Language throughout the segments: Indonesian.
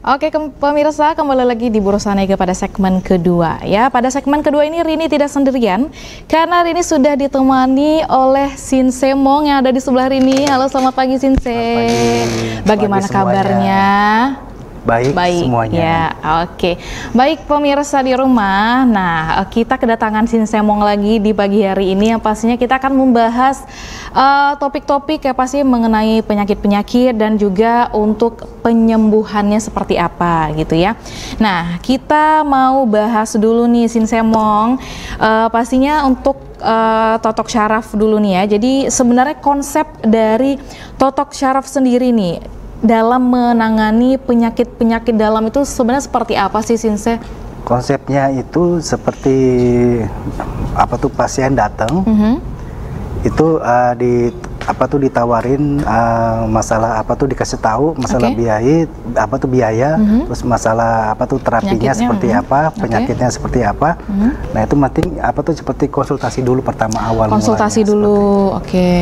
Oke, pemirsa, kembali lagi di Bursa Nega pada segmen kedua ya. Pada segmen kedua ini Rini tidak sendirian karena Rini sudah ditemani oleh Sinse Mong yang ada di sebelah Rini. Halo, selamat pagi Sinse. Selamat pagi. Bagaimana kabarnya? Baik semuanya. Ya, oke. Baik pemirsa di rumah. Nah, kita kedatangan Sinse Mong lagi di pagi hari ini yang pastinya kita akan membahas topik-topik yang pasti mengenai penyakit-penyakit dan juga untuk penyembuhannya seperti apa gitu ya. Nah, kita mau bahas dulu nih Sinse Mong, pastinya untuk totok syaraf dulu nih ya. Jadi sebenarnya konsep dari totok syaraf sendiri nih dalam menangani penyakit-penyakit dalam itu sebenarnya seperti apa sih Sinse? Konsepnya itu seperti pasien datang, itu ditawarin masalah dikasih tahu masalah biaya, terus masalah terapinya seperti apa, penyakitnya seperti apa. Nah itu penting seperti konsultasi dulu pertama awal. Konsultasi dulu, oke.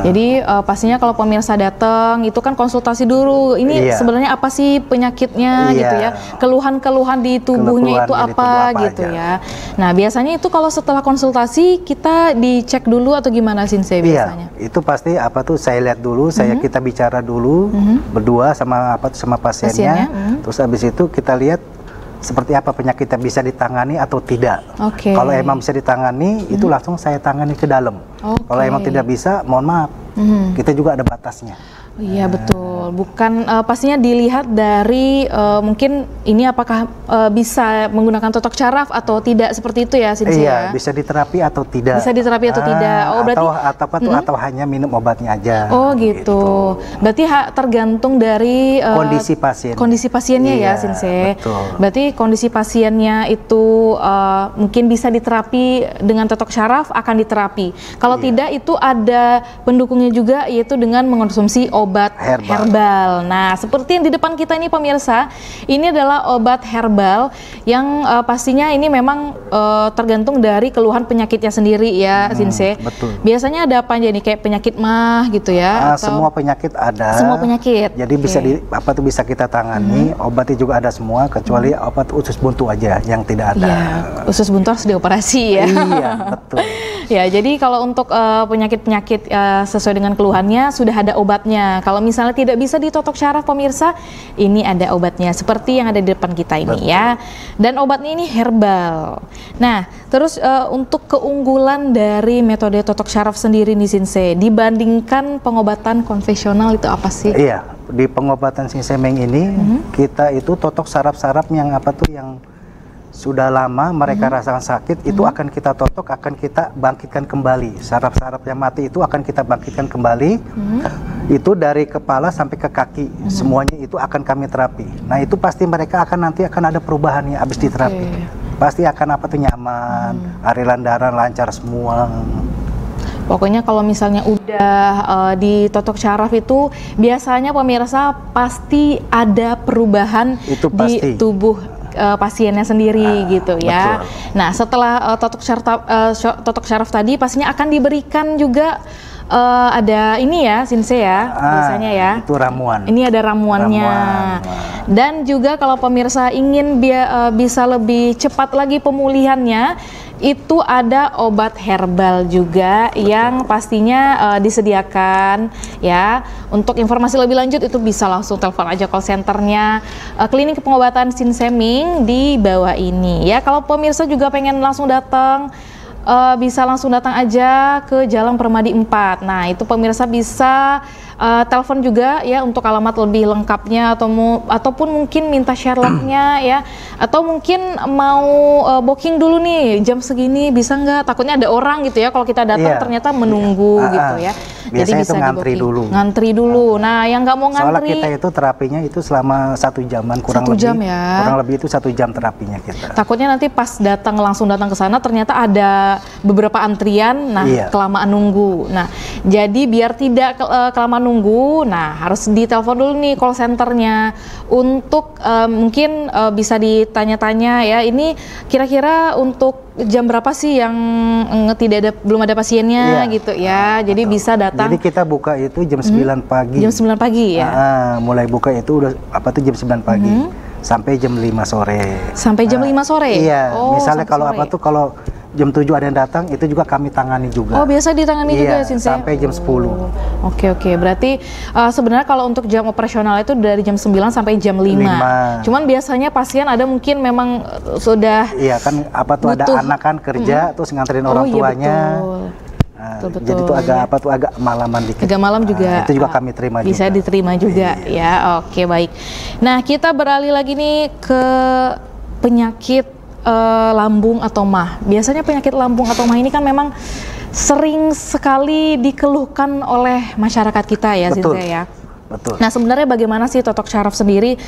Jadi pastinya kalau pemirsa datang itu kan konsultasi dulu. Ini sebenarnya apa sih penyakitnya gitu ya? Keluhan-keluhan di tubuhnya itu apa gitu ya? Nah biasanya itu kalau setelah konsultasi kita dicek dulu atau gimana Sinse biasanya? Iya, itu pasti saya lihat dulu, kita bicara dulu berdua sama pasiennya. Terus habis itu kita lihat seperti apa penyakitnya, bisa ditangani atau tidak. Kalau emang bisa ditangani, itu langsung saya tangani ke dalam. Kalau emang tidak bisa, mohon maaf, kita juga ada batasnya. Iya betul, bukan pastinya dilihat dari mungkin ini apakah bisa menggunakan totok syaraf atau tidak, seperti itu ya Sinse? Iya, bisa diterapi atau tidak. Bisa diterapi atau tidak. Oh berarti atau hanya minum obatnya aja. Oh gitu. Berarti tergantung dari kondisi pasiennya ya Sinse. Betul. Berarti kondisi pasiennya itu mungkin bisa diterapi dengan totok syaraf, akan diterapi. Kalau tidak itu ada pendukungnya juga, yaitu dengan mengonsumsi obat herbal. Nah, seperti yang di depan kita ini pemirsa, ini adalah obat herbal yang pastinya ini memang tergantung dari keluhan penyakitnya sendiri ya, Sinse. Betul. Biasanya ada apa aja nih, kayak penyakit mah gitu ya? Atau semua penyakit ada. Semua penyakit. Jadi bisa bisa kita tangani. Obatnya juga ada semua, kecuali obat usus buntu aja yang tidak ada. Ya, usus buntu harus dioperasi ya. Iya, betul. Ya, jadi kalau untuk penyakit-penyakit sesuai dengan keluhannya sudah ada obatnya. Kalau misalnya tidak bisa ditotok syaraf pemirsa, ini ada obatnya seperti yang ada di depan kita ini ya. Dan obatnya ini herbal. Nah, terus untuk keunggulan dari metode totok syaraf sendiri nih Sinse, dibandingkan pengobatan konvensional itu apa sih? Iya, di pengobatan Sinse Meng ini kita itu totok saraf-saraf yang yang sudah lama mereka rasakan sakit, itu akan kita totok, akan kita bangkitkan kembali. Saraf-saraf yang mati itu akan kita bangkitkan kembali. Itu dari kepala sampai ke kaki, semuanya itu akan kami terapi. Nah itu pasti mereka nanti akan ada perubahannya habis diterapi. Pasti akan nyaman, aliran darah lancar semua. Pokoknya kalau misalnya udah di totok syaraf itu biasanya pemirsa pasti ada perubahan di tubuh pasiennya sendiri gitu ya. Betul. Nah setelah totok syaraf tadi pastinya akan diberikan juga ada ini ya Sinse ya, biasanya ya. Itu ramuan. Ini ada ramuannya. Dan juga kalau pemirsa ingin bisa lebih cepat lagi pemulihannya, itu ada obat herbal juga yang pastinya disediakan ya. Untuk informasi lebih lanjut itu bisa langsung telepon aja call centernya Klinik Pengobatan Sinse Meng di bawah ini ya. Kalau pemirsa juga pengen langsung datang, bisa langsung datang aja ke Jalan Permadi 4. Nah itu pemirsa bisa telepon juga ya untuk alamat lebih lengkapnya, ataupun mungkin minta share lognya ya, atau mungkin mau booking dulu nih jam segini bisa nggak, takutnya ada orang gitu ya kalau kita datang ternyata menunggu gitu ya. Biasanya jadi bisa ngantri dulu. Nah yang nggak mau ngantri, soalnya kita itu terapinya itu selama 1 jaman, kurang lebih itu 1 jam terapinya kita. Takutnya nanti pas langsung datang ke sana ternyata ada beberapa antrian, nah kelamaan nunggu. Nah jadi biar tidak kelamaan menunggu, nah harus ditelepon dulu nih call centernya untuk mungkin bisa ditanya-tanya ya, ini kira-kira untuk jam berapa sih yang belum ada pasiennya gitu ya. Jadi bisa datang. Jadi kita buka itu jam 9 pagi. Jam 9 pagi ya. Mulai buka itu udah jam 9 pagi sampai jam 5 sore. Sampai jam 5 sore. Iya, misalnya kalau kalau jam 7 ada yang datang, itu juga kami tangani juga. Oh, biasa ditangani juga ya, Sinsei? Sampai jam 10. Oke. Berarti sebenarnya kalau untuk jam operasional itu dari jam 9 sampai jam 5. Cuman biasanya pasien ada mungkin memang sudah Iya, kan ada anak kan kerja, terus nganterin orang tuanya. Betul. Betul. Jadi itu agak malaman dikit. Agak malam juga. Itu juga kami terima juga. Bisa diterima juga ya. Oke, baik. Nah, kita beralih lagi nih ke penyakit lambung atau MAH. Biasanya penyakit lambung atau MAH ini kan memang sering sekali dikeluhkan oleh masyarakat kita ya, Sinsei ya. Betul. Nah, sebenarnya bagaimana sih Totok Syaraf sendiri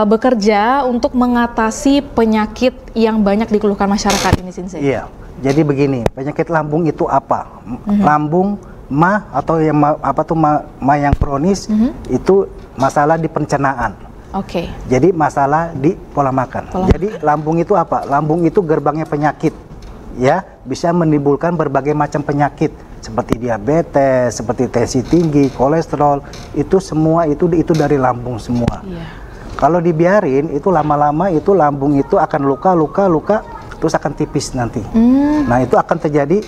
bekerja untuk mengatasi penyakit yang banyak dikeluhkan masyarakat ini, Sinsei? Iya. Jadi begini, penyakit lambung itu apa? Lambung MAH atau yang MAH yang kronis itu masalah di pencernaan. Oke. Jadi masalah di pola makan. Jadi lambung itu apa? Lambung itu gerbangnya penyakit, ya, bisa menimbulkan berbagai macam penyakit seperti diabetes, seperti tensi tinggi, kolesterol, itu semua itu dari lambung semua. Iya. Kalau dibiarin itu lama-lama itu lambung itu akan luka, terus akan tipis nanti. Nah itu akan terjadi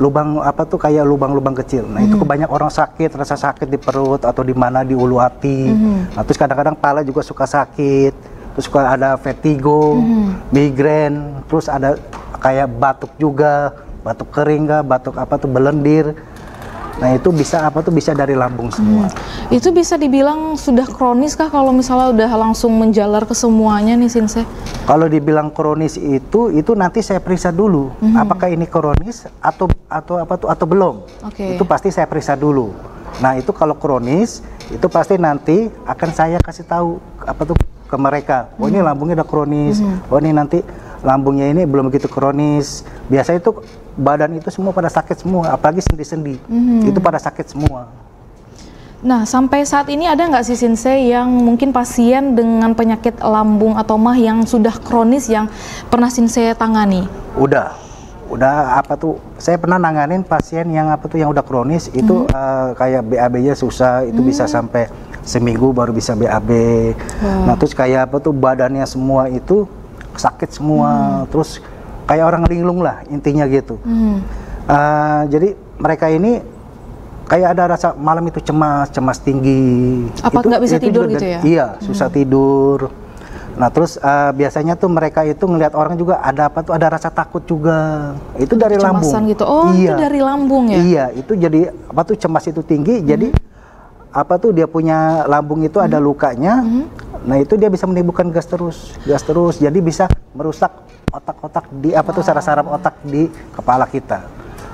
lubang kayak lubang-lubang kecil. Nah itu banyak orang sakit, rasa sakit di perut atau di mana di ulu hati. Nah, terus kadang-kadang kepala juga suka sakit, terus suka ada vertigo, migrain, terus ada kayak batuk juga, batuk kering batuk belendir. Nah itu bisa bisa dari lambung semua. Itu bisa dibilang sudah kronis kah kalau misalnya udah langsung menjalar ke semuanya nih, Sinsei? Kalau dibilang kronis itu nanti saya periksa dulu apakah ini kronis atau belum. Itu pasti saya periksa dulu. Nah itu kalau kronis itu pasti nanti akan saya kasih tahu ke mereka. Oh ini lambungnya udah kronis. Oh ini nanti lambungnya ini belum begitu kronis. Biasanya itu badan itu semua pada sakit semua, apalagi sendi-sendi itu pada sakit semua. Nah, sampai saat ini ada nggak sih, Sinsei, yang mungkin pasien dengan penyakit lambung atau MAH yang sudah kronis yang pernah Sinsei tangani? Udah saya pernah nanganin pasien yang yang udah kronis itu kayak BAB-nya susah, itu bisa sampai seminggu baru bisa BAB. Nah terus kayak badannya semua itu sakit semua, terus kayak orang linglung lah intinya gitu. Jadi mereka ini kayak ada rasa malam itu cemas tinggi. Apa nggak bisa tidur gitu ya? Iya, susah tidur. Nah terus biasanya tuh mereka itu ngelihat orang juga ada ada rasa takut juga. Itu dari lambung. Gitu. Oh iya. Itu dari lambung ya? Iya, itu jadi cemas itu tinggi. Jadi dia punya lambung itu ada lukanya. Nah itu dia bisa menimbulkan gas terus. Jadi bisa merusak otak-otak di saraf-saraf otak di kepala kita.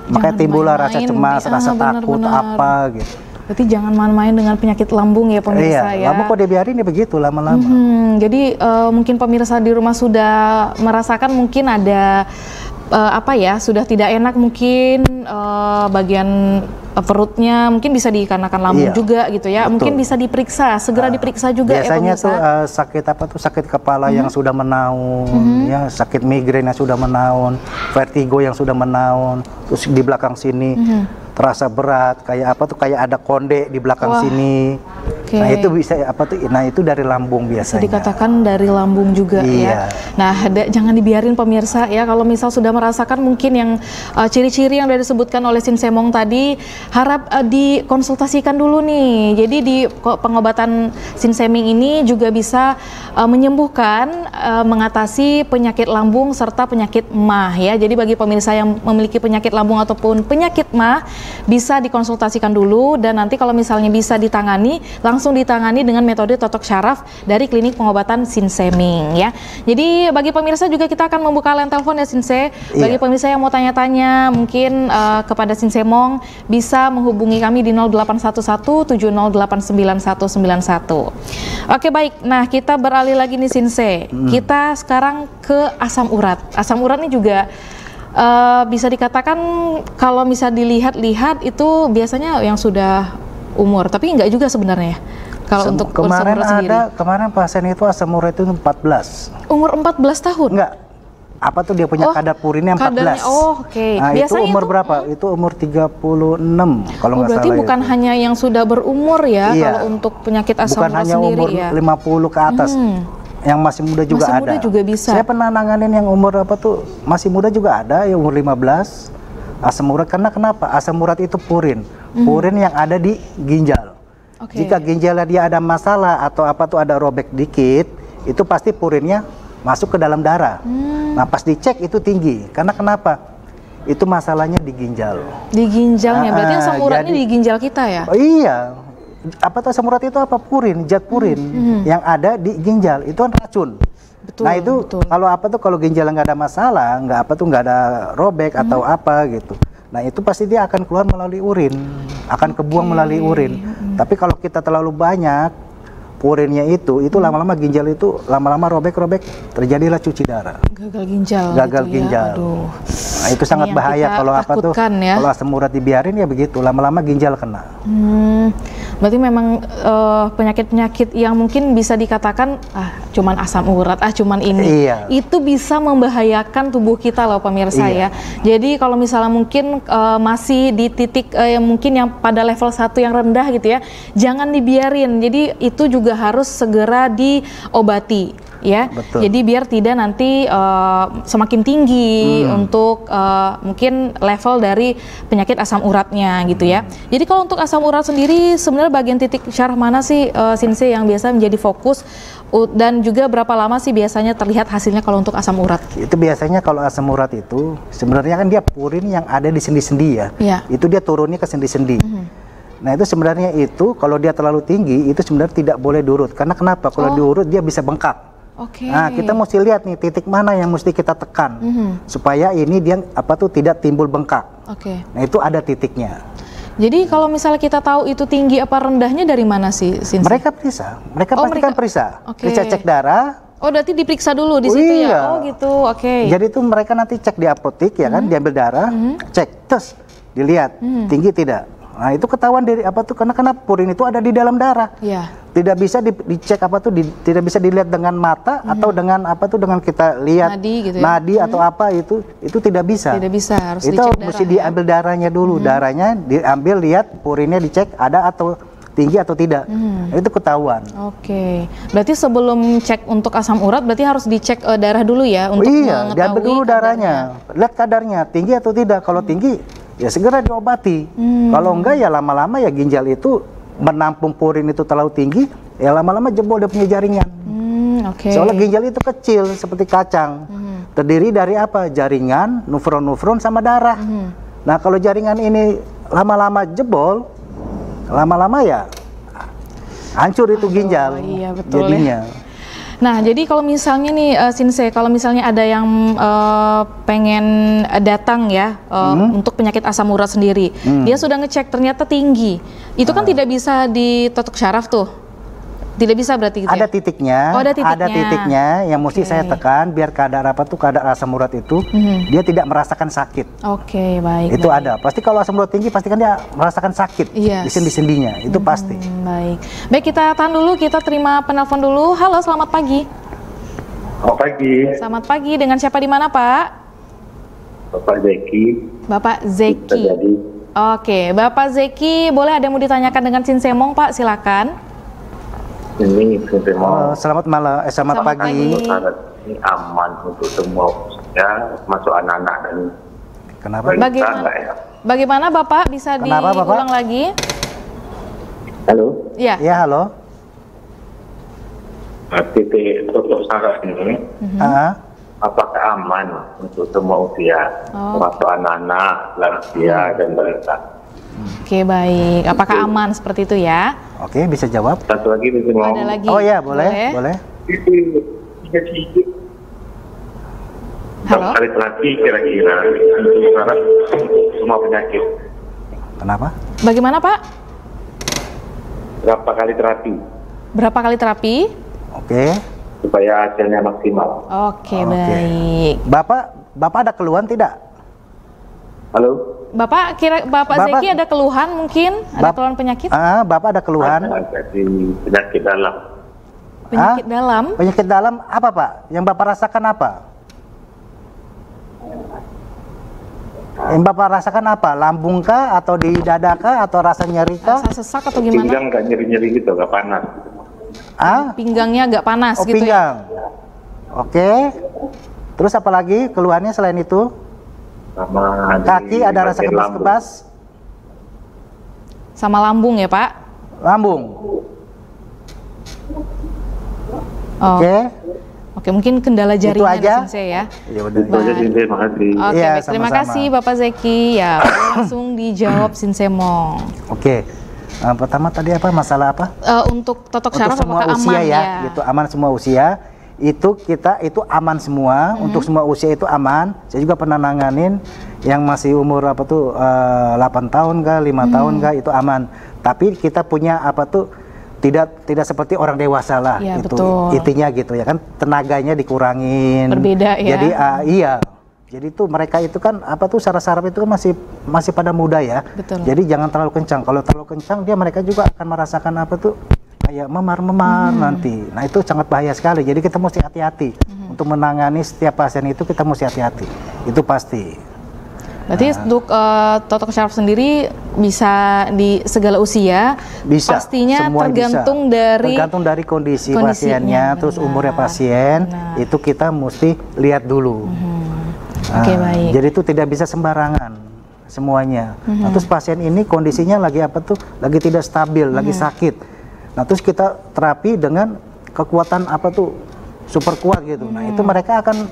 Makanya timbullah rasa cemas, rasa takut gitu. Berarti jangan main-main dengan penyakit lambung ya pemirsa ya. Lama kok dibiarin ya begitu lama-lama. Jadi mungkin pemirsa di rumah sudah merasakan mungkin ada sudah tidak enak mungkin bagian perutnya, mungkin bisa dikarenakan lambung juga gitu ya. Betul. Mungkin bisa diperiksa, segera diperiksa juga biasanya ya pemirsa. Sakit sakit kepala yang sudah menaun, ya sakit migrain yang sudah menaun, vertigo yang sudah menaun, terus di belakang sini terasa berat, kayak kayak ada konde di belakang sini. Nah itu bisa nah itu dari lambung biasanya. Bisa dikatakan dari lambung juga ya. Nah jangan dibiarin pemirsa ya, kalau misal sudah merasakan mungkin yang ciri-ciri yang sudah disebutkan oleh Sinsei Mong tadi, harap dikonsultasikan dulu nih. Jadi di pengobatan Sinsei Ming ini juga bisa menyembuhkan, mengatasi penyakit lambung serta penyakit MAH ya. Jadi bagi pemirsa yang memiliki penyakit lambung ataupun penyakit MAH bisa dikonsultasikan dulu, dan nanti kalau misalnya bisa ditangani, langsung ditangani dengan metode Totok Syaraf dari klinik pengobatan Sinsei Ming ya. Jadi bagi pemirsa juga kita akan membuka line telepon ya Sinsei. Bagi pemirsa yang mau tanya-tanya mungkin kepada Sinsei Mong, bisa menghubungi kami di 0811-7089-191. Oke baik, nah kita beralih lagi nih Sinsei. Kita sekarang ke asam urat. Asam urat ini juga bisa dikatakan kalau bisa dilihat-lihat itu biasanya yang sudah umur, tapi enggak juga sebenarnya kalau untuk kemarin asam urat sendiri. Kemarin pasien itu asam urat itu 14. Umur 14 tahun? Enggak. Apa tuh dia punya kadar purinnya 14. Kadarnya, oke. Nah, Biasanya itu umur berapa? Itu umur 36 kalau nggak berarti salah. bukan itu hanya yang sudah berumur ya, Iya. kalau untuk penyakit asam bukan urat hanya sendiri umur ya. 50 ke atas. Yang masih muda juga Masih ada. muda juga bisa. Saya pernah nanganin yang umur apa tuh masih muda juga ada, yang umur 15 asam urat. Karena kenapa? Asam urat itu purin. Purin yang ada di ginjal. Oke. Jika ginjalnya dia ada masalah atau apa tuh ada robek dikit, itu pasti purinnya masuk ke dalam darah. Nah, pas dicek itu tinggi. Karena kenapa? Itu masalahnya di ginjal. Di ginjalnya, berarti asam uratnya jadi- di ginjal kita ya? Oh iya. Apa tuh asam urat itu apa? Purin, zat purin yang ada di ginjal. Itu kan racun. Betul, Nah itu betul. kalau apa tuh kalau ginjal nggak ada masalah, nggak apa tuh nggak ada robek atau apa gitu. Nah itu pasti dia akan keluar melalui urin, akan kebuang melalui urin. Tapi kalau kita terlalu banyak purinnya itu lama-lama ginjal itu lama-lama robek-robek, terjadilah cuci darah. Gagal ginjal. Gagal gitu ya. ginjal. Aduh. Nah itu sangat Ini yang bahaya kita kalau apa tuh takutkan ya. kalau asam urat dibiarin ya begitu, lama-lama ginjal kena. Berarti memang penyakit-penyakit yang mungkin bisa dikatakan cuman asam urat, cuman ini. Iya. Itu bisa membahayakan tubuh kita loh pemirsa Iya. ya. Jadi kalau misalnya mungkin masih di titik yang mungkin yang pada level 1 yang rendah gitu ya, jangan dibiarin. Jadi itu juga harus segera diobati ya. Betul. Jadi biar tidak nanti semakin tinggi untuk mungkin level dari penyakit asam uratnya gitu ya. Jadi kalau untuk asam urat sendiri sebenarnya bagian titik syaraf mana sih Sensei yang biasa menjadi fokus dan juga berapa lama sih biasanya terlihat hasilnya kalau untuk asam urat? Itu biasanya kalau asam urat itu sebenarnya kan dia purin yang ada di sendi-sendi ya. Iya. Itu dia turunnya ke sendi-sendi. Nah itu sebenarnya itu kalau dia terlalu tinggi itu sebenarnya tidak boleh diurut. Karena kenapa? Kalau diurut dia bisa bengkak. Oke. Nah kita mesti lihat nih titik mana yang mesti kita tekan supaya ini dia apa tuh tidak timbul bengkak. Oke. Nah itu ada titiknya. Jadi kalau misalnya kita tahu itu tinggi apa rendahnya dari mana sih Sensei? Mereka periksa, mereka pasti kan periksa. Oke. Periksa cek darah. Oh berarti diperiksa dulu di situ Iya. ya? Oh gitu, oke. Jadi itu mereka nanti cek di apotek ya kan, diambil darah, cek, terus dilihat tinggi tidak. Nah itu ketahuan dari apa tuh karena purin itu ada di dalam darah. Iya. Tidak bisa dicek apa tuh, tidak bisa dilihat dengan mata atau dengan apa tuh dengan kita lihat Nadi gitu ya? nadi atau apa itu tidak bisa. Tidak bisa, harus Itu dicek mesti darah, diambil darahnya dulu, darahnya diambil lihat purinnya dicek ada atau tinggi atau tidak. Itu ketahuan. Oke, berarti sebelum cek untuk asam urat berarti harus dicek darah dulu ya untuk Iya, diambil mengetahui dulu darahnya, kadarnya. lihat kadarnya tinggi atau tidak. Kalau tinggi, ya segera diobati. Kalau enggak, ya lama-lama ya ginjal itu menampung purin itu terlalu tinggi, ya lama-lama jebol dia punya jaringan. Oke. Soalnya ginjal itu kecil seperti kacang, terdiri dari apa? Jaringan, nefron-nefron sama darah. Nah kalau jaringan ini lama-lama jebol, lama-lama ya hancur itu ginjal. iya, betul jadinya. Nah, jadi kalau misalnya nih Sensei, kalau misalnya ada yang pengen datang ya untuk penyakit asam urat sendiri, dia sudah ngecek ternyata tinggi, itu kan tidak bisa ditotok syaraf tuh, tidak bisa berarti gitu Ada ya? titiknya, Oh, ada titiknya. yang mesti saya tekan biar kadar apa tuh kadar asam urat itu dia tidak merasakan sakit. Oke, baik. Itu baik. ada. Pasti kalau asam urat tinggi pasti kan dia merasakan sakit Yes. di sendi-sendinya. Itu pasti. Baik. Baik, kita tahan dulu, kita terima penelpon dulu. Halo, selamat pagi. Selamat pagi, Selamat pagi, dengan siapa di mana, Pak? Bapak Zeki. Bapak Zeki. Terjadi Oke, Bapak Zeki, boleh ada yang mau ditanyakan dengan Sensei Mong, Pak? Silakan. ini saya mau Selamat malam, selamat Selamat pagi. pagi. syarat ini aman untuk semua ya masuk anak-anak dan Kenapa? balita Bagaimana? enggak ya? Bagaimana Bapak bisa Kenapa, Bapak? diulang lagi? Halo, Ya. Ya, halo. titik tutup saraf ini apakah aman untuk semua usia masuk anak-anak, lansia dan balita? Oke, baik. Apakah aman seperti itu ya? Oke, bisa jawab. Satu lagi saya mau Ada lagi? Oh ya, boleh. Halo? berapa kali terapi kira-kira untuk saraf untuk semua penyakit? Kenapa? Bagaimana Pak? Berapa kali terapi Berapa kali terapi? Oke. supaya hasilnya maksimal? Oke, baik. Bapak ada keluhan tidak? Halo. Bapak Zeki ada keluhan mungkin? Ada keluhan penyakit? Bapak ada keluhan? Jadi penyakit dalam. Penyakit dalam? Penyakit dalam apa Pak? Yang Bapak rasakan apa? Yang Bapak rasakan apa? Lambung kah? Atau di dada kah? Atau rasa nyeri kah? Rasa sesak atau gimana? Pinggang nggak nyeri-nyeri gitu, nggak panas. Pinggangnya agak panas gitu pinggang. ya? Oke. Terus apa lagi keluhannya selain itu? Sama Kaki ada rasa kebas-kebas? Sama lambung ya Pak? Lambung. Oke. Oke, mungkin kendala jaringan itu aja ya. Ya udah. Itu aja Sinse, makasih. Oke, Ya, baik. Terima kasih Bapak Zeki. Ya, langsung dijawab Sinsemong. Oke. Pertama tadi apa? Masalah apa? Untuk totok Untuk syaraf semua apakah usia aman ya? Gitu, aman semua usia. Itu itu aman semua. Untuk semua usia itu aman. Saya juga pernah nanganin yang masih umur 8 tahun kah, 5 tahun kah, itu aman. Tapi kita punya tidak seperti orang dewasa lah, ya, itu betul. intinya gitu ya kan, tenaganya dikurangin. Berbeda ya. Jadi iya. Jadi tuh mereka itu kan saraf-saraf itu kan masih pada muda ya. Betul. Jadi jangan terlalu kencang. Kalau terlalu kencang mereka juga akan merasakan kayak memar-memar nanti. Nah itu sangat bahaya sekali. Jadi kita mesti hati-hati untuk menangani setiap pasien itu, kita mesti hati-hati. Itu pasti. Berarti untuk totok syaraf sendiri bisa di segala usia. Bisa. Pastinya semua tergantung dari kondisi pasiennya, terus umurnya pasien. Itu kita mesti lihat dulu. Oke, baik. Jadi itu tidak bisa sembarangan semuanya. Nah, terus pasien ini kondisinya lagi lagi tidak stabil, lagi sakit. Nah, terus kita terapi dengan kekuatan super kuat gitu. Nah, itu mereka akan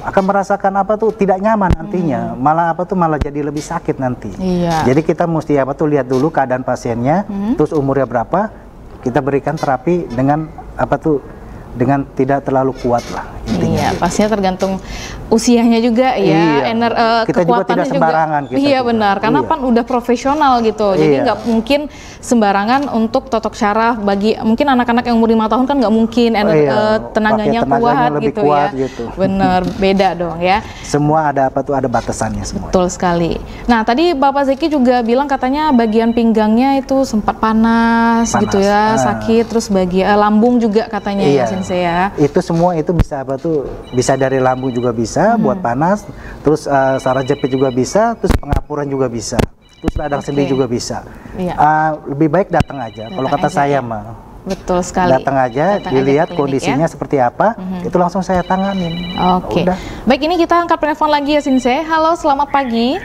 merasakan tidak nyaman nantinya, malah jadi lebih sakit nanti. Iya. Jadi kita mesti lihat dulu keadaan pasiennya, terus umurnya berapa, kita berikan terapi dengan dengan tidak terlalu kuat lah intinya. Iya, pastinya tergantung usianya juga ya. Iya. Kita juga tidak sembarangan. Iya benar, karena iya. kan udah profesional gitu. Jadi nggak mungkin sembarangan untuk totok syaraf bagi mungkin anak-anak yang umur 5 tahun kan nggak mungkin tenaganya kuat gitu ya. Gitu. Bener, beda dong ya. Semua ada ada batasannya semua. Betul sekali. Nah, tadi Bapak Zeki juga bilang katanya bagian pinggangnya itu sempat panas. Gitu ya, sakit, terus lambung juga katanya ya Sensei ya. Itu semua itu bisa bisa dari lambung juga bisa buat panas, terus saraf jepit juga bisa, terus pengapuran juga bisa, terus radang sendi juga bisa. Iya. Lebih baik datang aja. Kalau kata saya mah. Betul sekali. Datang aja, dilihat kondisinya seperti apa, itu langsung saya tanganin. Oke. Baik, ini kita angkat telepon lagi ya Sensei. Halo, selamat pagi.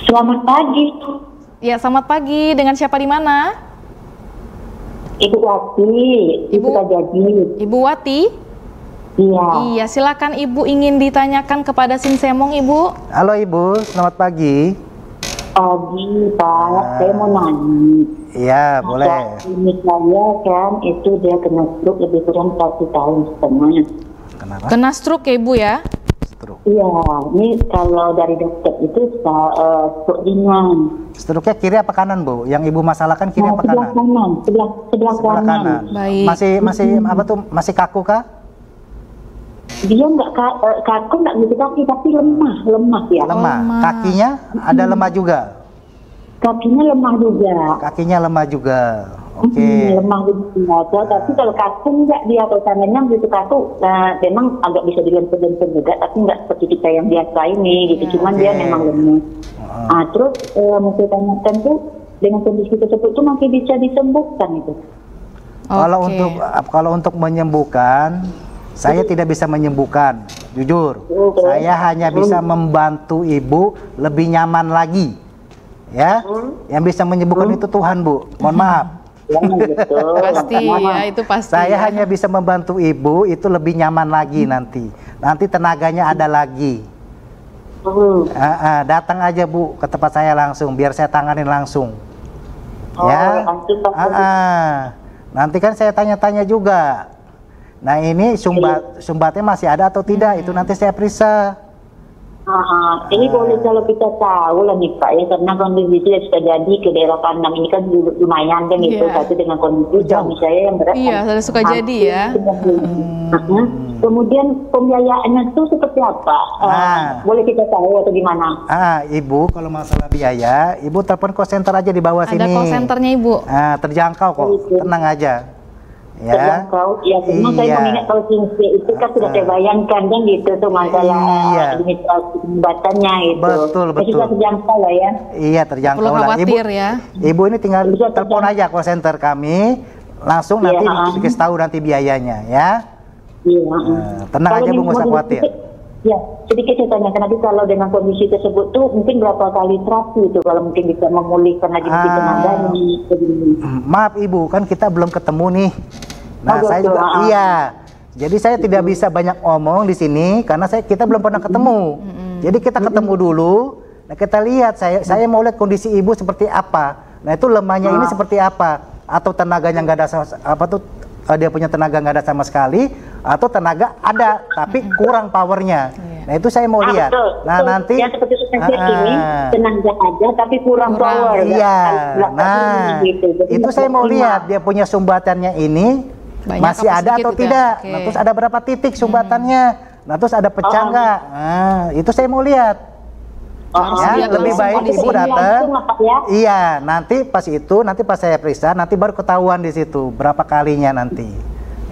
Selamat pagi. Ya, selamat pagi. Dengan siapa di mana? Ibu Wati. Ibu Jadi. Ibu Wati? Iya. Iya, silakan Ibu ingin ditanyakan kepada Sinsemong, Ibu. Halo Ibu, selamat pagi. Pagi Pak, saya mau nanya. Iya, boleh. Ini saya kan itu dia kena stroke lebih kurang 1,5 tahun. Kenapa? Kena stroke ya Ibu ya? Stroke. Iya, ini kalau dari dokter itu stroke ringan. Stroke-nya kiri apa kanan Bu? Yang Ibu masalahkan kiri apa sebelah kanan? kanan, sebelah kanan. Baik. Masih kaku kah? Dia nggak kaku, nggak gitu tapi lemah ya. Lemah. Kakinya ada lemah juga. Kakinya lemah juga. Kakinya lemah juga. Oke. Lemah juga. Tapi kalau kaku enggak, dia atau tangannya begitu kaku, memang agak bisa dilentur-lentur juga, tapi enggak seperti kita yang biasa ini gitu. Cuman dia memang lemah. Terus mesti tanyakan tuh dengan kondisi tersebut tuh masih bisa disembuhkan itu. Kalau untuk menyembuhkan, saya tidak bisa menyembuhkan, jujur. Saya hanya bisa membantu Ibu lebih nyaman lagi. Ya, yang bisa menyembuhkan itu Tuhan, Bu. Mohon maaf. Pasti ya, itu pasti. Saya hanya bisa membantu Ibu itu lebih nyaman lagi nanti. Nanti tenaganya ada lagi. Datang aja Bu ke tempat saya langsung, biar saya tanganin langsung. Ya. Nanti kan saya tanya-tanya juga. Nah ini sumbatnya masih ada atau tidak, itu nanti saya periksa. Ini boleh kalau kita tahu lah nih Pak ya, karena kondisi dia sudah jadi ke daerah Panam ini kan lumayan kan gitu, satu dengan kondisi suami saya yang berat. Iya, suka jadi ya. Kemudian pembiayaannya itu seperti apa? Boleh kita tahu atau gimana? Ibu kalau masalah biaya, Ibu telepon call center aja di bawah sini. Ada call centernya Ibu. Terjangkau kok, tenang aja. Terjangkau, ya memang saya mengingat kalau Sinse itu kan sudah saya bayangkan kan gitu tuh masalah administrasi pengobatannya itu. Betul. Sudah terjangkau lah ya. Iya, terjangkau lah. Ibu, ya. Ibu ini tinggal telepon aja call center kami, langsung nanti dikasih tahu nanti biayanya ya. Tenang aja Bu, nggak usah khawatir. Ya, sedikit saya tanyakan nanti kalau dengan kondisi tersebut tuh mungkin berapa kali terapi itu kalau mungkin bisa memulihkan lagi mungkin tenaganya. Maaf Ibu, kan kita belum ketemu nih. Nah, saya juga jadi saya tidak bisa banyak omong di sini karena kita belum pernah ketemu. Jadi kita ketemu dulu. Nah, kita lihat saya mau lihat kondisi Ibu seperti apa. Nah, itu lemahnya ini seperti apa, atau tenaganya nggak ada dia punya tenaga nggak ada sama sekali, atau tenaga ada tapi kurang powernya. Nah, itu saya mau lihat. Nah, nanti yang seperti ini tenaga ada tapi kurang power. Iya. Nah, itu saya mau lihat dia punya sumbatannya ini masih ada atau tidak. Nah, terus ada berapa titik sumbatannya. Nah, terus ada pecah nggak. Nah, itu saya mau lihat. Lebih baik Ibu datang. Iya, nanti pas saya periksa, nanti baru ketahuan di situ berapa kalinya nanti.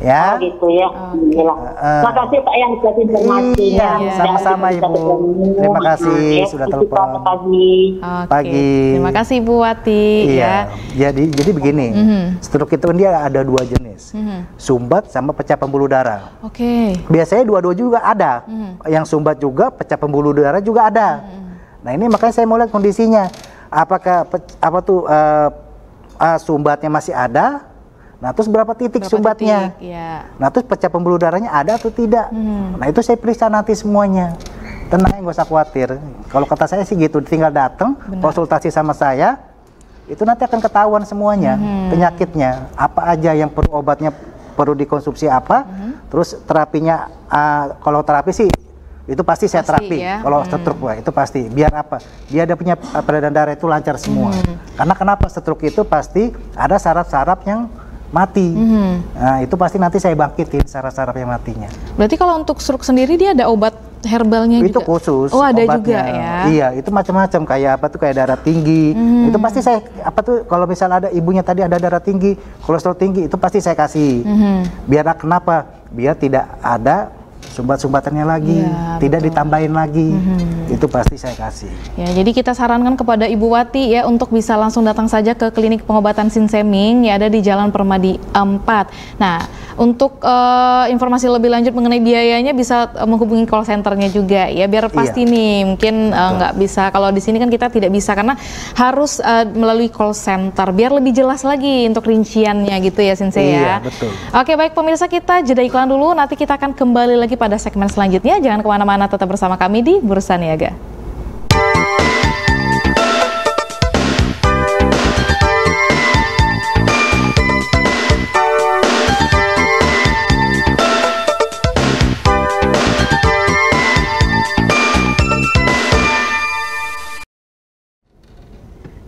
Ya. Gitu ya. Terima kasih Pak yang kasih informasinya. Sama-sama Ibu. Terima kasih sudah telepon. Pagi. Terima kasih Ibu Wati. Iya. Jadi begini, stroke itu dia ada 2 jenis, sumbat sama pecah pembuluh darah. Biasanya dua-dua juga ada. Yang sumbat juga, pecah pembuluh darah juga ada. Nah, ini makanya saya mau lihat kondisinya. Apakah sumbatnya masih ada? Nah, terus berapa titik sumbatnya? Nah, terus pecah pembuluh darahnya ada atau tidak? Nah, itu saya periksa nanti semuanya. Tenang, nggak usah khawatir. Kalau kata saya sih gitu, tinggal datang konsultasi sama saya, itu nanti akan ketahuan semuanya penyakitnya. Apa aja yang perlu obatnya, perlu dikonsumsi apa. Terus terapinya, kalau terapi sih itu pasti saya terapi. Kalau stroke itu pasti. Biar apa? Dia ada punya peredaran darah itu lancar semua. Karena kenapa stroke itu pasti ada saraf-saraf yang mati. Nah, itu pasti nanti saya bangkitin saraf-saraf yang matinya. Berarti kalau untuk stroke sendiri dia ada obat herbalnya itu juga? Khusus. Oh, ada obatnya. juga ya. Iya, itu macam-macam kayak apa tuh, kayak darah tinggi. Itu pasti saya kalau misal ada ibunya tadi ada darah tinggi, kolesterol tinggi, itu pasti saya kasih. Biar kenapa? Biar tidak ada sumbat-sumbatannya lagi, tidak ditambahin lagi, itu pasti saya kasih. Ya, jadi kita sarankan kepada Ibu Wati ya untuk bisa langsung datang saja ke klinik pengobatan Sinseming ya, ada di Jalan Permadi 4. Nah, untuk informasi lebih lanjut mengenai biayanya bisa menghubungi call centernya juga ya, biar pasti nih mungkin nggak bisa, kalau di sini kan kita tidak bisa karena harus melalui call center biar lebih jelas lagi untuk rinciannya gitu ya Sinse ya. Betul. Oke, baik pemirsa, kita jeda iklan dulu, nanti kita akan kembali lagi pada segmen selanjutnya. Jangan kemana-mana, tetap bersama kami di Bursa Niaga.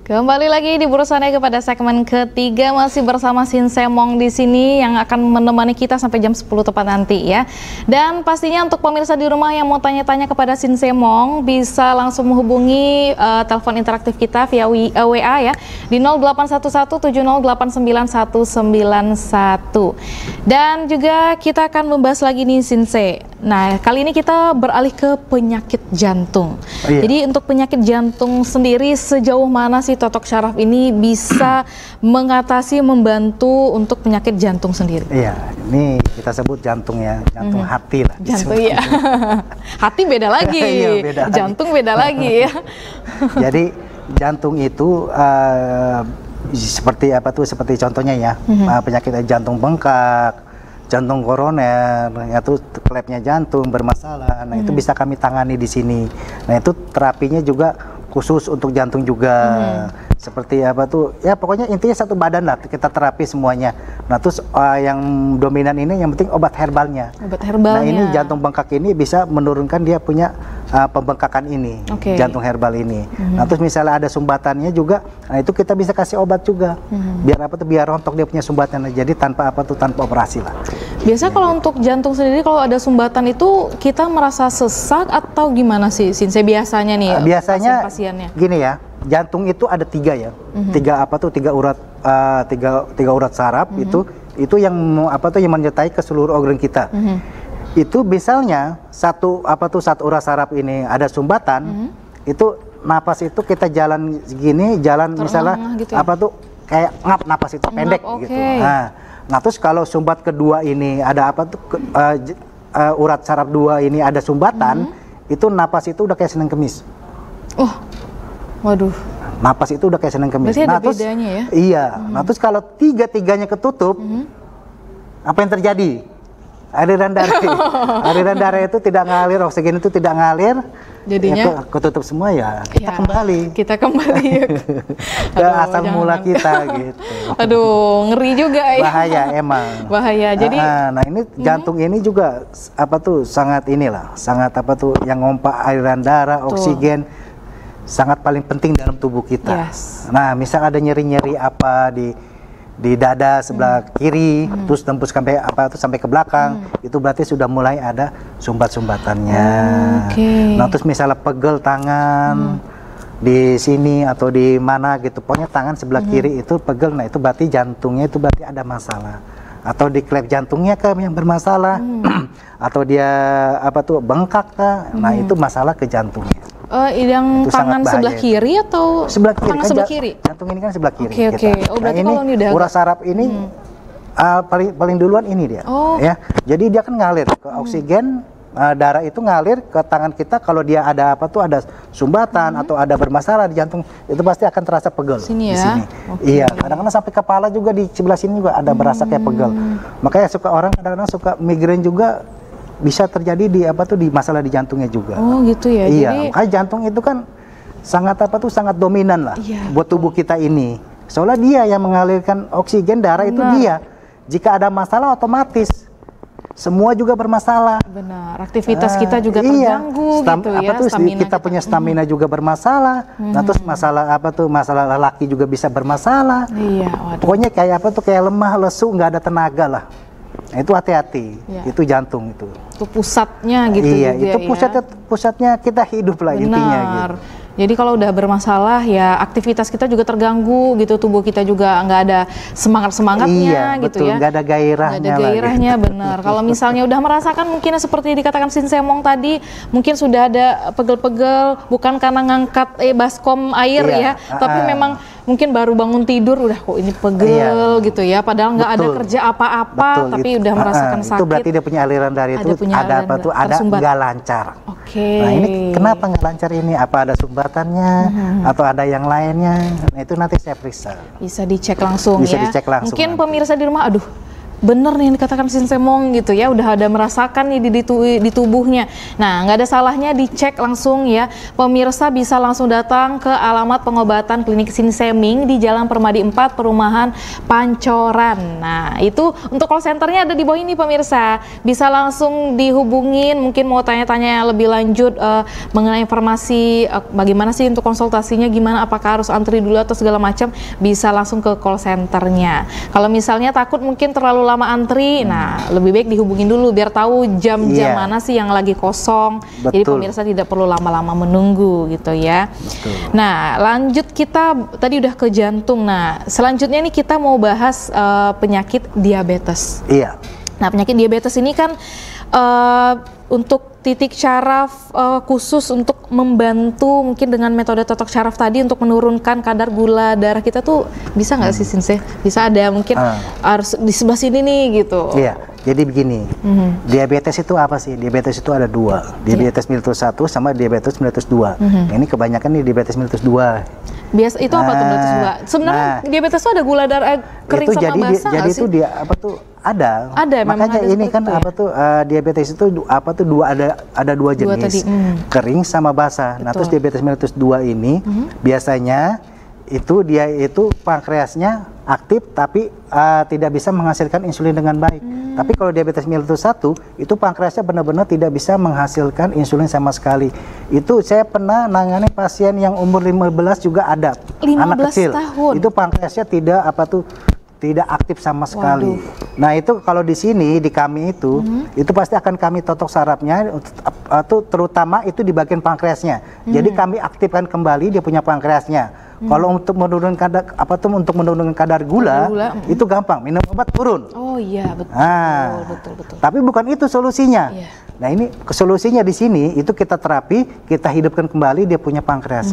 Kembali lagi di Bursa Niaga pada segmen ketiga, masih bersama Sinsemong di sini yang akan menemani kita sampai jam 10 tepat nanti ya. Dan pastinya untuk pemirsa di rumah yang mau tanya-tanya kepada Sinsemong bisa langsung menghubungi telepon interaktif kita via WA ya di 081170899191. Dan juga kita akan membahas lagi nih Sinse. Nah, kali ini kita beralih ke penyakit jantung. Jadi untuk penyakit jantung sendiri sejauh mana sih totok syaraf ini bisa mengatasi, membantu untuk penyakit jantung sendiri? Iya, ini kita sebut jantung ya, jantung hati lah. Jantung ya, hati beda lagi, beda jantung lagi. Beda lagi ya. Jadi jantung itu seperti apa tuh? Seperti contohnya ya, penyakit jantung bengkak, jantung koroner, yaitu klepnya jantung bermasalah. Nah, itu bisa kami tangani di sini. Nah, itu terapinya juga khusus untuk jantung juga. Seperti apa tuh? Ya pokoknya intinya satu badan lah kita terapi semuanya. Nah terus yang dominan ini yang penting obat herbalnya. Obat herbalnya. Nah ini jantung bengkak ini bisa menurunkan dia punya pembengkakan ini, jantung herbal ini. Nah terus misalnya ada sumbatannya juga, nah itu kita bisa kasih obat juga. Biar apa tuh? Biar rontok dia punya sumbatan. Jadi tanpa apa tuh? Tanpa operasi lah. Biasa kalau untuk jantung sendiri kalau ada sumbatan itu kita merasa sesak atau gimana sih Sinse biasanya nih? Biasanya pasiennya gini ya, jantung itu ada 3 ya, tiga urat saraf itu yang apa tuh yang menyertai ke seluruh organ kita. Itu misalnya satu urat saraf ini ada sumbatan, itu napas itu kita jalan segini, jalan misalnya gitu ya? Apa tuh kayak ngap napas itu pendek gitu. Nah terus kalau sumbat kedua ini ada apa tuh urat saraf 2 ini ada sumbatan, itu napas itu udah kayak seneng kemis. Oh, waduh. Napas itu udah kayak seneng kemis. Berarti ada bedanya ya? Iya. Nah terus kalau tiga-tiganya ketutup, apa yang terjadi? Aliran darah itu tidak ngalir, oksigen itu tidak ngalir. Jadinya ketutup semua ya. Kita kembali ke asal mula kita gitu. Aduh, ngeri juga ya. Bahaya emang. Bahaya. Jadi nah ini jantung ini juga apa tuh sangat apa tuh yang ngompak aliran darah, oksigen sangat paling penting dalam tubuh kita. Nah, misal ada nyeri-nyeri apa di dada sebelah kiri, terus tembus sampai ke belakang, itu berarti sudah mulai ada sumbat-sumbatannya. Nah, terus misalnya pegel tangan di sini atau di mana gitu, pokoknya tangan sebelah kiri itu pegel, nah itu berarti jantungnya itu berarti ada masalah. Atau di klep jantungnya kah yang bermasalah, atau dia apa tuh bengkak kah, nah itu masalah ke jantungnya. Yang tangan sebelah kiri atau sebelah kiri? Tangan sebelah kiri. Jantung ini kan sebelah kiri. Oh berarti kalau ini udah urat saraf ini paling duluan ini dia. Ya, jadi dia kan ngalir ke oksigen, darah itu ngalir ke tangan kita. Kalau dia ada apa tuh ada sumbatan atau ada bermasalah di jantung, itu pasti akan terasa pegel. Sini ya? Di sini. Iya, kadang-kadang sampai kepala juga di sebelah sini juga ada berasa kayak pegel. Makanya orang kadang-kadang suka migrain juga. Bisa terjadi di masalah di jantungnya juga. Oh gitu ya. Iya, makanya jantung itu kan sangat sangat dominan lah buat tubuh kita ini. Soalnya dia yang mengalirkan oksigen darah itu dia. Jika ada masalah otomatis semua juga bermasalah. Benar. Aktivitas kita juga terganggu gitu ya. Kita punya stamina juga bermasalah. Nah terus masalah lelaki juga bisa bermasalah. Iya. Pokoknya kayak kayak lemah, lesu, nggak ada tenaga lah. Nah, itu hati-hati, itu jantung itu. Itu pusatnya gitu. Iya, itu pusatnya kita hidup lah. Benar. Intinya gitu. Jadi kalau udah bermasalah ya aktivitas kita juga terganggu gitu, tubuh kita juga nggak ada semangatnya gitu ya. Nggak ada gairahnya. Nggak ada gairahnya benar. Kalau misalnya udah merasakan mungkin seperti dikatakan Sinsemong tadi, mungkin sudah ada pegel-pegel bukan karena ngangkat baskom air ya, tapi memang mungkin baru bangun tidur udah kok ini pegel gitu ya, padahal nggak ada kerja apa-apa tapi udah merasakan sakit. Itu berarti dia punya aliran darah itu ada nggak lancar. Nah ini kenapa nggak lancar ini? Apa ada sumbatannya atau ada yang lainnya? Nah itu nanti saya periksa. Bisa dicek langsung Bisa ya. Dicek langsung mungkin pemirsa di rumah, aduh bener nih yang dikatakan Sinsemong gitu ya, udah ada merasakan nih di tubuhnya. Nah nggak ada salahnya dicek langsung ya. Pemirsa bisa langsung datang ke alamat pengobatan klinik Sinseming di Jalan Permadi 4 Perumahan Pancoran. Nah itu untuk call centernya ada di bawah ini pemirsa, bisa langsung dihubungin, mungkin mau tanya-tanya lebih lanjut mengenai informasi bagaimana sih untuk konsultasinya, gimana, apakah harus antri dulu atau segala macam, bisa langsung ke call centernya. Kalau misalnya takut mungkin terlalu lama antri, nah lebih baik dihubungin dulu biar tahu jam-jam mana sih yang lagi kosong. Jadi pemirsa tidak perlu lama-lama menunggu gitu ya. Nah lanjut, kita tadi udah ke jantung. Nah selanjutnya nih kita mau bahas penyakit diabetes. Nah penyakit diabetes ini kan untuk titik syaraf khusus untuk membantu mungkin dengan metode totok syaraf tadi untuk menurunkan kadar gula darah kita tuh bisa nggak sih Sinse? Bisa ada mungkin harus di sebelah sini nih gitu. Iya, jadi begini, diabetes itu apa sih? Diabetes itu ada dua, diabetes mellitus 1 sama diabetes mellitus 2. Ini kebanyakan nih diabetes mellitus 2. Biasa itu apa tuh mellitus 2? Sebenarnya diabetes itu ada gula darah kering sama basah jadi itu dia Ada. Memang Makanya ada ini kan itu ya? apa tuh diabetes itu apa tuh ada dua jenis, tadi, kering sama basah. Nah, terus diabetes mellitus 2 ini biasanya dia itu pankreasnya aktif tapi tidak bisa menghasilkan insulin dengan baik. Tapi kalau diabetes mellitus 1 itu pankreasnya benar-benar tidak bisa menghasilkan insulin sama sekali. Itu saya pernah nangani pasien yang umur 15 juga ada, 15 anak kecil. tahun. Itu pankreasnya tidak aktif sama sekali. Nah, itu kalau di sini di kami itu pasti akan kami totok sarafnya, terutama itu di bagian pankreasnya. Jadi kami aktifkan kembali dia punya pankreasnya. Kalau untuk menurunkan kadar gula, itu gampang, minum obat turun. Oh iya, betul. Nah, betul. tapi bukan itu solusinya. Iya. Nah, ini solusinya di sini itu kita terapi, kita hidupkan kembali dia punya pankreas.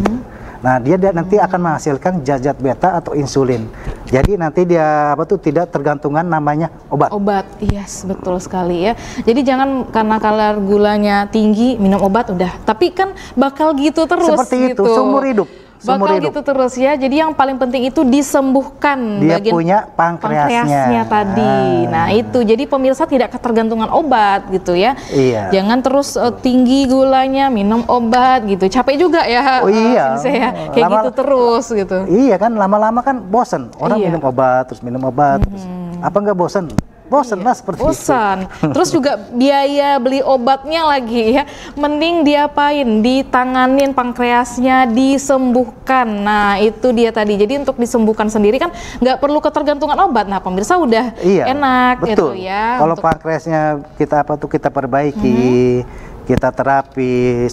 Nah, dia nanti akan menghasilkan zat beta atau insulin. Jadi nanti dia tidak tergantungan namanya obat. Obat, yes, betul sekali ya. Jadi jangan karena kadar gulanya tinggi minum obat udah. Tapi kan bakal gitu terus. Seperti itu, seumur hidup. Bakal gitu terus ya. Jadi yang paling penting itu disembuhkan dia bagian punya pankreasnya tadi. Nah, itu jadi pemirsa tidak ketergantungan obat gitu ya. Iya. Jangan terus tinggi gulanya minum obat gitu. Capek juga ya. Oh iya. Saya kayak gitu terus gitu. Iya kan, lama-lama kan bosen. Orang minum obat terus terus. Apa enggak bosen? Bosen lah seperti itu. Terus juga biaya beli obatnya lagi ya. Mending diapain? Ditanganin pankreasnya, disembuhkan. Nah, itu dia tadi. Jadi untuk disembuhkan sendiri kan nggak perlu ketergantungan obat. Nah, pemirsa udah enak betul. gitu ya. Kalau pankreasnya kita perbaiki, kita terapi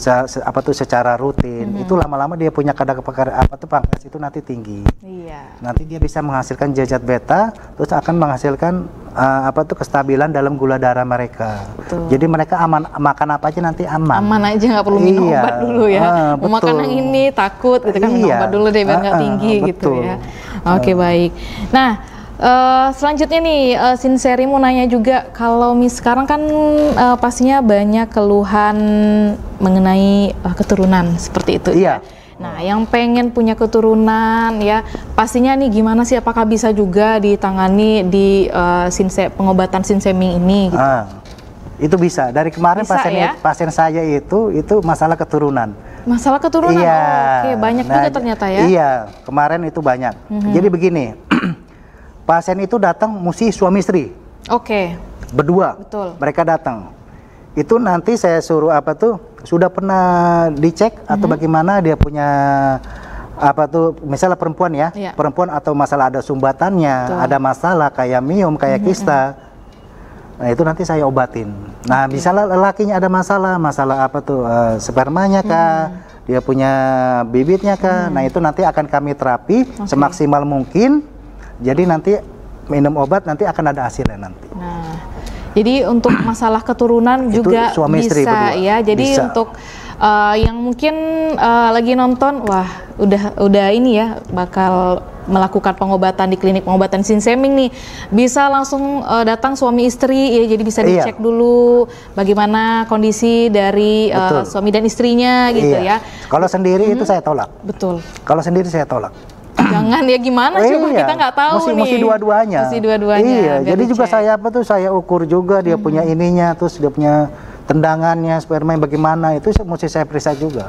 secara rutin, itu lama-lama dia punya kadar pankreas itu nanti tinggi. Iya. Nanti dia bisa menghasilkan zat beta, terus akan menghasilkan kestabilan dalam gula darah mereka. Betul. Jadi mereka aman, makan apa aja nanti aman. Aman aja, nggak perlu minum obat dulu ya. Mau makan yang ini takut gitu kan, minum obat dulu deh biar nggak tinggi gitu ya. Oke, baik. Nah, selanjutnya nih, Sinseri mau nanya juga, kalau sekarang kan pastinya banyak keluhan mengenai keturunan seperti itu. Iya. Nah, yang pengen punya keturunan ya, pastinya nih gimana sih? Apakah bisa juga ditangani di pengobatan Sinseming ini? Gitu? Itu bisa. Dari kemarin bisa, pasien saya itu masalah keturunan. Masalah keturunan. Iya. Oke, banyak juga ternyata ya. Iya, kemarin itu banyak. Jadi begini. Pasien itu datang mesti suami istri. Oke. Berdua. Betul. Mereka datang. Itu nanti saya suruh sudah pernah dicek atau bagaimana dia punya misalnya perempuan ya. Iya. Perempuan atau masalah ada sumbatannya, ada masalah kayak miom, kayak kista. Nah, itu nanti saya obatin. Nah, misalnya lelakinya ada masalah spermanya kah, dia punya bibitnya kah. Nah, itu nanti akan kami terapi semaksimal mungkin. Jadi nanti minum obat nanti akan ada hasilnya nanti. Nah, jadi untuk masalah keturunan itu juga suami istri bisa berdua. ya. Jadi bisa. Untuk yang mungkin lagi nonton, wah udah ini ya, bakal melakukan pengobatan di klinik pengobatan Sinseming nih, bisa langsung datang suami istri ya. Jadi bisa dicek dulu bagaimana kondisi dari suami dan istrinya gitu ya. Kalau sendiri itu saya tolak. Betul. Kalau sendiri saya tolak. Jangan ya, gimana coba kita nggak tahu nih. Mesti dua-duanya. Mesti dua-duanya. Iya, jadi juga dicek. saya ukur juga dia punya ininya, terus dia punya tendangannya, sperma bagaimana, itu mesti saya periksa juga.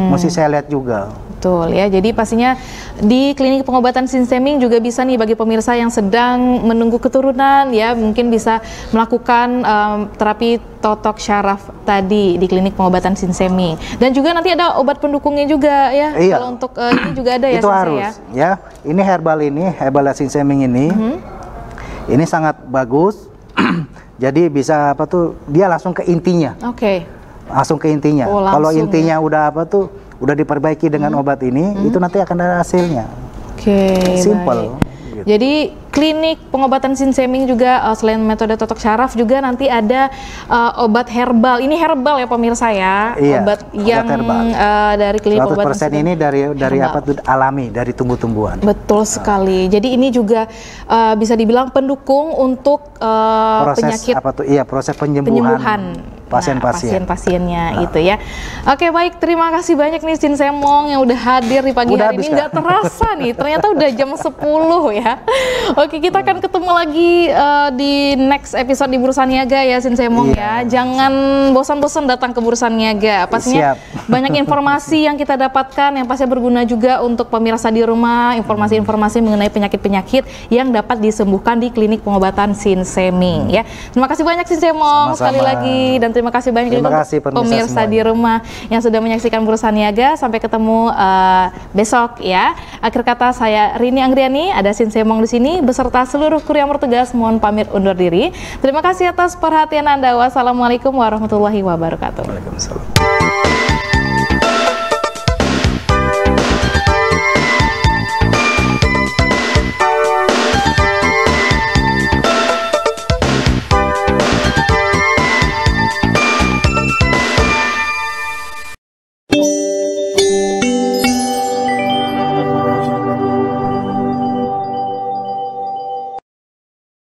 Mesti saya lihat juga. Betul ya. Jadi pastinya di klinik pengobatan Sinseming juga bisa nih bagi pemirsa yang sedang menunggu keturunan ya, mungkin bisa melakukan terapi totok syaraf tadi di klinik pengobatan Sinseming. Dan juga nanti ada obat pendukungnya juga ya. Iya. Kalau untuk ini juga ada ya. Itu harus ya. Ini herbal Sinseming ini. Ini sangat bagus. Jadi bisa dia langsung ke intinya. Oke. Langsung ke intinya. Kalau intinya udah udah diperbaiki dengan obat ini, itu nanti akan ada hasilnya. Oke. Simple. Gitu. Jadi klinik pengobatan Sinseming juga selain metode totok syaraf juga nanti ada obat herbal. Ini herbal ya pemirsa ya. Iya, obat yang dari klinik pengobatan 100% ini dari alami, dari tumbuh-tumbuhan. Betul sekali. Jadi ini juga bisa dibilang pendukung untuk proses penyakit proses penyembuhan pasien-pasiennya gitu ya. Oke, baik, terima kasih banyak nih Sin Semong yang udah hadir di pagi hari ini. Nggak terasa nih, ternyata udah jam 10 ya. Oke, kita akan ketemu lagi di next episode di Bursa Niaga ya Sin Semong ya. Jangan bosan-bosan datang ke Bursa Niaga. Pastinya banyak informasi yang kita dapatkan yang pasti berguna juga untuk pemirsa di rumah, informasi-informasi mengenai penyakit-penyakit yang dapat disembuhkan di klinik pengobatan Sin Seming ya. Terima kasih banyak Sin Semong sekali lagi, dan terima kasih banyak juga untuk pemirsa di rumah yang sudah menyaksikan Bursa Niaga. Sampai ketemu besok ya. Akhir kata, saya Rini Anggriani, ada Sin Semong di sini beserta seluruh kru yang bertugas, mohon pamit undur diri. Terima kasih atas perhatian Anda. Wassalamualaikum warahmatullahi wabarakatuh. Waalaikumsalam.